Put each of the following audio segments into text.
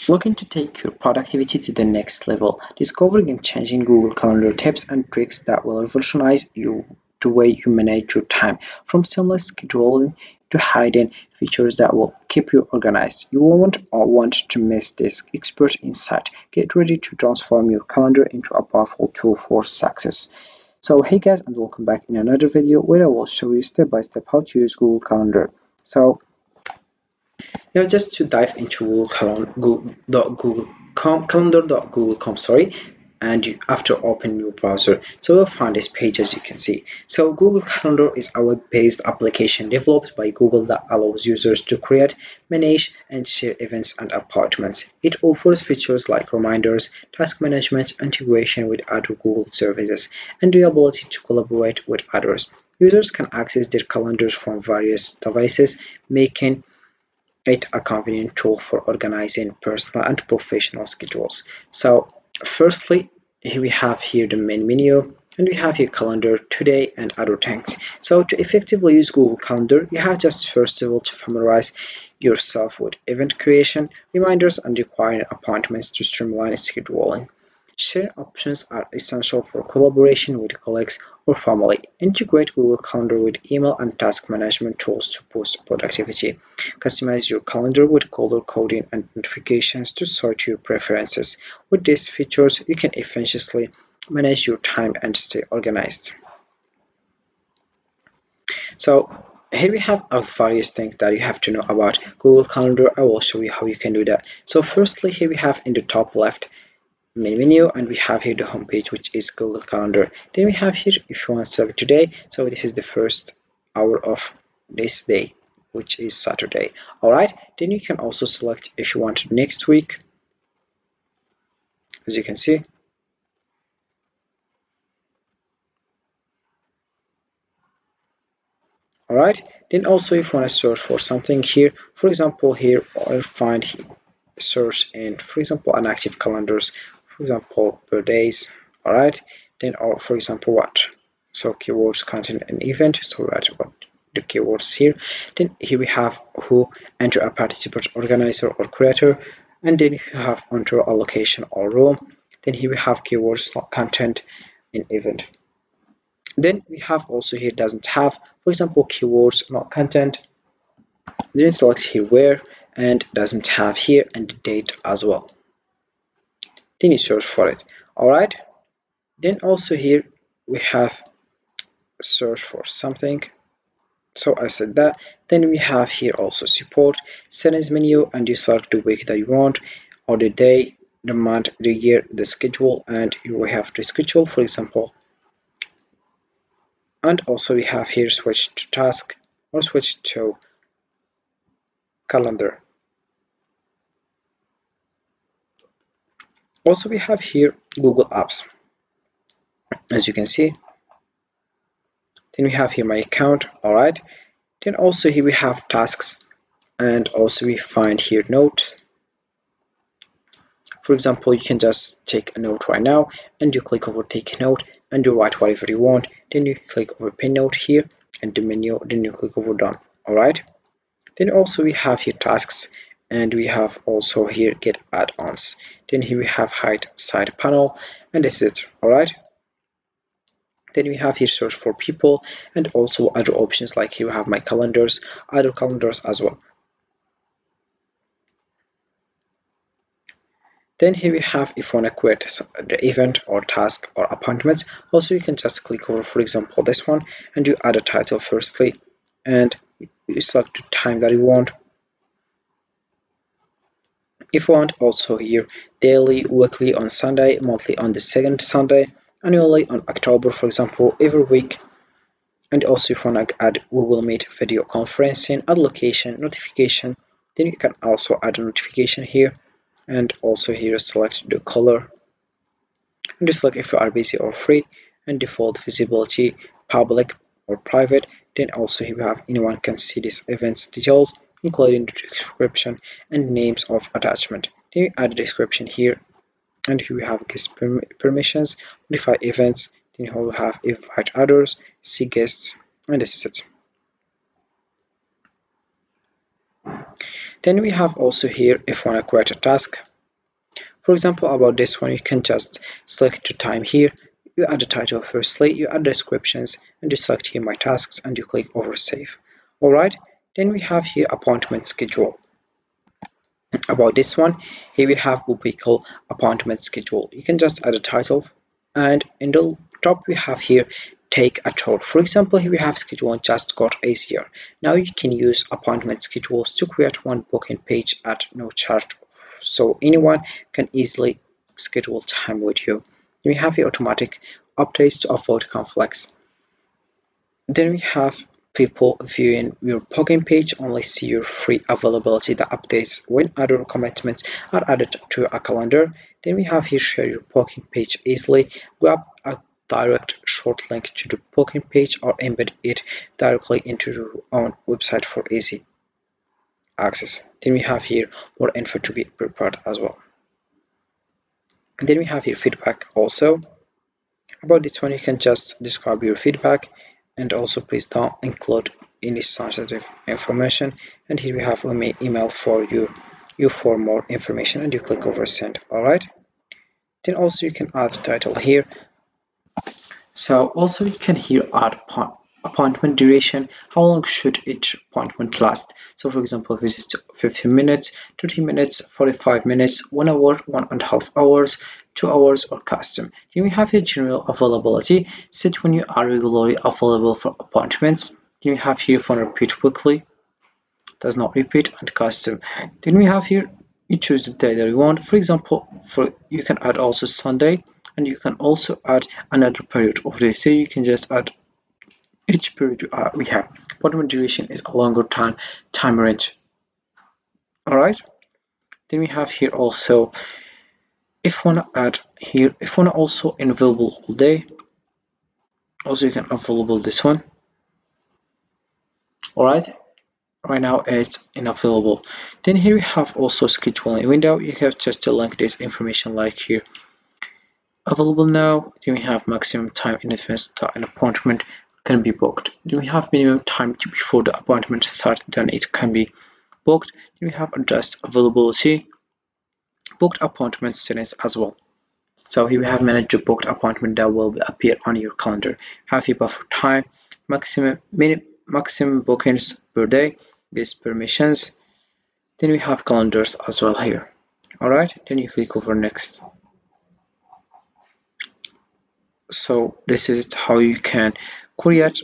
Looking to take your productivity to the next level, discover game-changing Google Calendar tips and tricks that will revolutionize the way you manage your time, from seamless scheduling to hidden features that will keep you organized. You won't want to miss this expert insight. Get ready to transform your calendar into a powerful tool for success. So hey guys, and welcome back in another video where I will show you step by step how to use Google Calendar. So now, just to dive into calendar.google.com, and after open your browser, so you'll find this page as you can see. So Google Calendar is a web-based application developed by Google that allows users to create, manage, and share events and appointments. It offers features like reminders, task management, integration with other Google services, and the ability to collaborate with others. Users can access their calendars from various devices, making it a convenient tool for organizing personal and professional schedules. So firstly, here we have here the main menu, and we have here calendar, today, and other things. So to effectively use Google Calendar, you have just first of all to familiarize yourself with event creation, reminders, and requiring appointments to streamline scheduling. Share options are essential for collaboration with colleagues or family. Integrate Google Calendar with email and task management tools to boost productivity. Customize your calendar with color coding and notifications to sort your preferences. With these features, you can efficiently manage your time and stay organized. So here we have various things that you have to know about Google Calendar. I will show you how you can do that. So firstly, here we have in the top left main menu, and we have here the home page, which is Google Calendar. Then we have here if you want to select today, so this is the first hour of this day, which is Saturday. All right, then you can also select if you want next week, as you can see. All right, then also if you want to search for something here, for example, here I'll find search in, for example, inactive calendars, for example, birthdays. All right, then, or for example, what, so keywords, content, and event. So that's what the keywords here. Then here we have who, enter a participant, organizer, or creator, and then you have enter a location or room. Then here we have keywords, content, and event. Then we have also here doesn't have, for example, keywords, not content. Then select here where, and doesn't have here, and the date as well. Then you search for it. All right, then also here we have search for something, so I said that. Then we have here also support, settings menu, and you select the week that you want, or the day, the month, the year, the schedule, and you will have the schedule, for example. And also we have here switch to task or switch to calendar. Also we have here Google Apps, as you can see. Then we have here my account. All right, then also here we have tasks, and also we find here notes. For example, you can just take a note right now, and you click over take a note, and you write whatever you want. Then you click over pin note here, and the menu, then you click over done. All right, then also we have here tasks, and we have also here get add-ons. Then here we have hide side panel, and this is it. All right, then we have here search for people, and also other options, like here we have my calendars, other calendars as well. Then here we have if you want to create the event or task or appointments. Also you can just click over, for example, this one, and you add a title firstly, and you select the time that you want. If you want, also here daily, weekly on Sunday, monthly on the second Sunday, annually on October, for example, every week. And also if you want to add Google Meet video conferencing, add location, notification, then you can also add a notification here, and also here select the color, and just like if you are busy or free, and default visibility, public or private. Then also here we have anyone can see this event's details, including the description and names of attachment. Then you add a description here, and here we have guest permissions, modify events. Then here we have invite others, see guests, and this is it. Then we have also here if you want to create a task, For example, about this one, you can just select your time here. You add a title firstly, you add descriptions, and you select here my tasks, and you click over save. Alright, then we have here appointment schedule. About this one, here we have what we call appointment schedule. You can just add a title, and in the top we have here take a tour. For example, here we have schedule and just got easier. Now you can use appointment schedules to create one booking page at no charge, so anyone can easily schedule time with you. Then we have here automatic updates to avoid conflicts. Then we have people viewing your booking page only see your free availability that updates when other commitments are added to a calendar. Then we have here share your booking page easily. Grab a direct short link to the booking page or embed it directly into your own website for easy access. Then we have here more info to be prepared as well. And then we have here feedback also. About this one, you can just describe your feedback, and also please don't include any sensitive information. And here we have an email for you for more information, and you click over send. All right, then also you can add the title here. So also you can here add appointment duration. How long should each appointment last? So for example, if it's 15 minutes, 30 minutes, 45 minutes, 1 hour, 1.5 hours, 2 hours, or custom. Then we have here general availability. Set when you are regularly available for appointments. Then we have here phone repeat weekly, does not repeat, and custom. Then we have here you choose the day that you want. For example, you can add also Sunday, and you can also add another period of the day. So you can just add each period we have. Appointment duration is a longer time range. All right. Then we have here also, if wanna add here, if wanna also available all day, also you can available this one. All right. Right now it's unavailable. Then here we have also scheduling window. You have just to link this information like here. Available now. Then we have maximum time in advance that an appointment can be booked. Then we have minimum time before the appointment starts, then it can be booked. Then we have adjust availability, booked appointment settings as well. So here we have manage your booked appointment that will appear on your calendar. Have your buffer time, maximum bookings per day, these permissions. Then we have calendars as well here. All right, then you click over next. So this is how you can create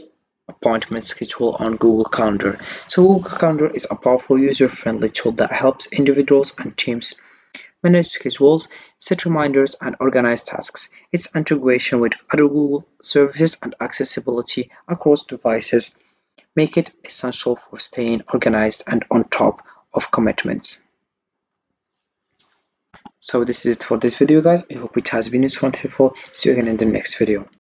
appointment schedule on Google Calendar. So Google Calendar is a powerful user-friendly tool that helps individuals and teams manage schedules, set reminders, and organize tasks. Its integration with other Google services and accessibility across devices make it essential for staying organized and on top of commitments. So this is it for this video, guys. I hope it has been useful and helpful. See you again in the next video.